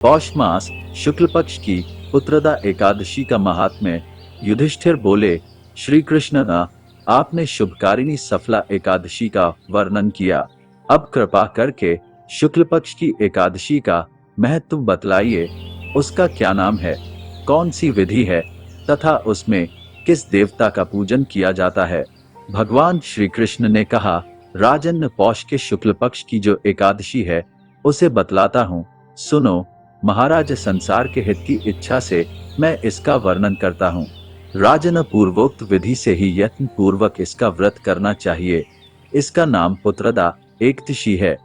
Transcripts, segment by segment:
पौष मास शुक्ल पक्ष की पुत्रदा एकादशी का महात्म्य। युधिष्ठिर बोले, श्री कृष्ण न, आपने शुभकारिणी सफला एकादशी का वर्णन किया। अब कृपा करके शुक्ल पक्ष की एकादशी का महत्व बतलाइए। उसका क्या नाम है, कौन सी विधि है तथा उसमें किस देवता का पूजन किया जाता है। भगवान श्री कृष्ण ने कहा, राजन, पौष के शुक्ल पक्ष की जो एकादशी है उसे बतलाता हूँ, सुनो। महाराज, संसार के हित की इच्छा से मैं इसका वर्णन करता हूँ। राजन, पूर्वोक्त विधि से ही यत्न पूर्वक इसका व्रत करना चाहिए। इसका नाम पुत्रदा एकादशी है।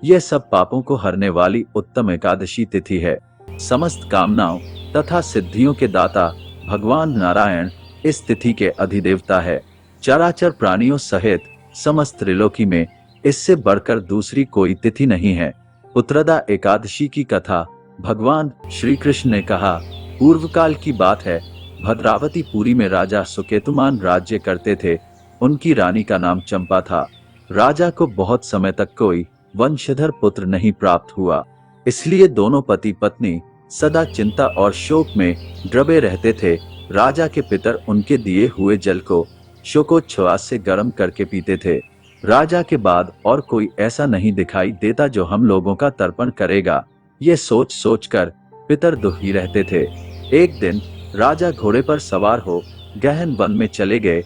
यह सब पापों को हरने वाली उत्तम एकादशी तिथि है। समस्त कामनाओं तथा सिद्धियों के दाता भगवान नारायण इस तिथि के अधिदेवता है। चराचर प्राणियों सहित समस्त त्रिलोकी में इससे बढ़कर दूसरी कोई तिथि नहीं है। पुत्रदा एकादशी की कथा भगवान श्री कृष्ण ने कहा, पूर्व काल की बात है। भद्रावती पुरी में राजा सुकेतुमान राज्य करते थे। उनकी रानी का नाम चंपा था। राजा को बहुत समय तक कोई वंशधर पुत्र नहीं प्राप्त हुआ, इसलिए दोनों पति पत्नी सदा चिंता और शोक में डूबे रहते थे। राजा के पितर उनके दिए हुए जल को शोकोच्छ्वास से गर्म करके पीते थे। राजा के बाद और कोई ऐसा नहीं दिखाई देता जो हम लोगों का तर्पण करेगा, ये सोच सोचकर पितर दुखी रहते थे। एक दिन राजा घोड़े पर सवार हो गहन वन में चले गए।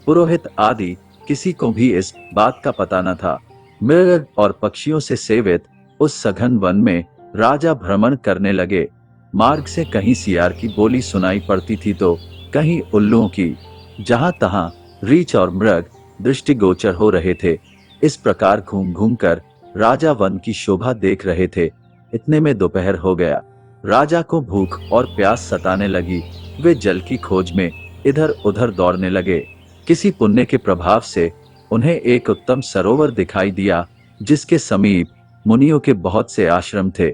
पुरोहित आदि किसी को भी इस बात का पता न था। मृग और पक्षियों से सेवित उस सघन वन में राजा भ्रमण करने लगे। मार्ग से कहीं सियार की बोली सुनाई पड़ती थी तो कहीं उल्लुओं की। जहां तहां रीछ और मृग दृष्टिगोचर हो रहे थे। इस प्रकार घूम घूम कर राजा वन की शोभा देख रहे थे। इतने में दोपहर हो गया। राजा को भूख और प्यास सताने लगी। वे जल की खोज में इधर उधर दौड़ने लगे। किसी पुण्य के प्रभाव से उन्हें एक उत्तम सरोवर दिखाई दिया, जिसके समीप मुनियों के बहुत से आश्रम थे।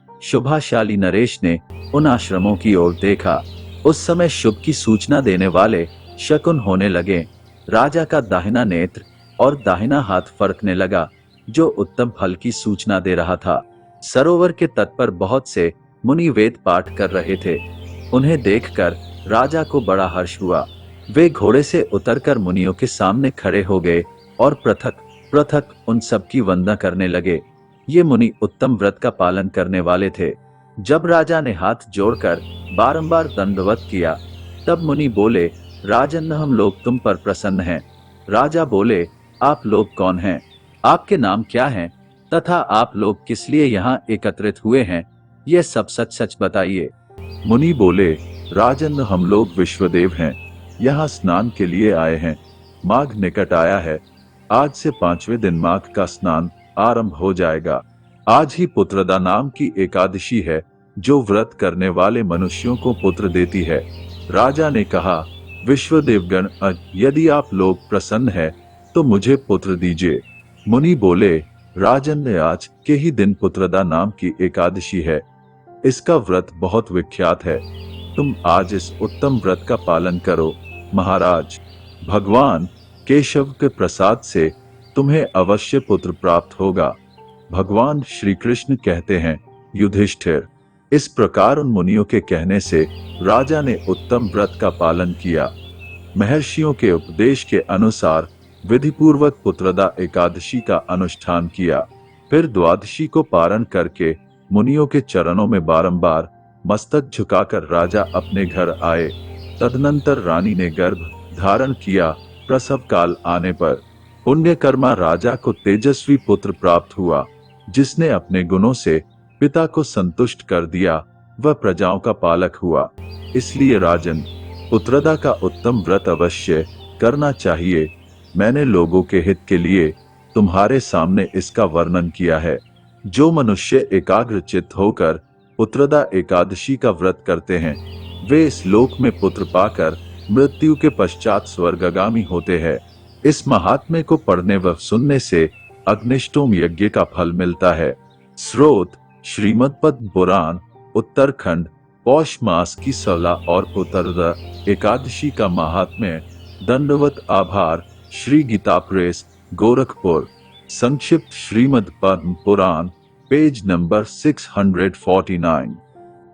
शुभाशाली नरेश ने उन आश्रमों की ओर देखा। उस समय शुभ की सूचना देने वाले शकुन होने लगे। राजा का दाहिना नेत्र और दाहिना हाथ फड़कने लगा, जो उत्तम फल की सूचना दे रहा था। सरोवर के तट पर बहुत से मुनि वेद पाठ कर रहे थे। उन्हें देखकर राजा को बड़ा हर्ष हुआ। वे घोड़े से उतरकर मुनियों के सामने खड़े हो गए और पृथक पृथक उन सब की वंदना करने लगे। ये मुनि उत्तम व्रत का पालन करने वाले थे। जब राजा ने हाथ जोड़कर बारंबार दंडवत किया, तब मुनि बोले, राजन, हम लोग तुम पर प्रसन्न हैं। राजा बोले, आप लोग कौन हैं? आपके नाम क्या हैं? तथा आप लोग किस लिए यहाँ एकत्रित हुए हैं? ये सब सच सच बताइए। मुनि बोले, राजन, हम लोग विश्वदेव हैं। यहाँ स्नान के लिए आए हैं। माघ निकट आया है। आज से 5वें दिन माघ का स्नान आरंभ हो जाएगा। आज ही पुत्रदा नाम की एकादशी है, जो व्रत करने वाले मनुष्यों को पुत्र देती है। राजा ने कहा, विश्वदेवगण, यदि आप लोग प्रसन्न हैं तो मुझे पुत्र दीजिए। मुनि बोले, राजन, आज के ही दिन पुत्रदा नाम की एकादशी है। इसका व्रत बहुत विख्यात है। तुम आज इस उत्तम व्रत का पालन करो। महाराज, भगवान केशव के प्रसाद से तुम्हें अवश्य पुत्र प्राप्त होगा। भगवान श्री कृष्ण कहते हैं, युधिष्ठिर। इस प्रकार उन मुनियों के कहने से राजा ने उत्तम व्रत का पालन किया। महर्षियों के उपदेश के अनुसार विधिपूर्वक पुत्रदा एकादशी का अनुष्ठान किया। फिर द्वादशी को पारण करके मुनियों के चरणों में बारंबार मस्तक झुकाकर राजा अपने घर आए। तदनंतर रानी ने गर्भ धारण किया। प्रसव काल आने पर पुण्यकर्मा राजा को तेजस्वी पुत्र प्राप्त हुआ, जिसने अपने गुणों से पिता को संतुष्ट कर दिया। वह प्रजाओं का पालक हुआ। इसलिए राजन, पुत्रदा का उत्तम व्रत अवश्य करना चाहिए। मैंने लोगों के हित के लिए तुम्हारे सामने इसका वर्णन किया है। जो मनुष्य एकाग्रचित्त होकर पुत्रदा एकादशी का व्रत करते हैं, वे इस लोक में पुत्र पाकर मृत्यु के पश्चात स्वर्गगामी होते हैं। इस महात्म्य को पढ़ने व सुनने से अग्निष्टोम यज्ञ का फल मिलता है। स्रोत: श्रीमद् पद्म पुराण, उत्तरखंड, पौष मास की 16 और पुत्रदा एकादशी का महात्म्य। दंडवत आभार। श्री गीता प्रेस, गोरखपुर। संक्षिप्त श्रीमद् पद्म पुराण पेज नंबर 649।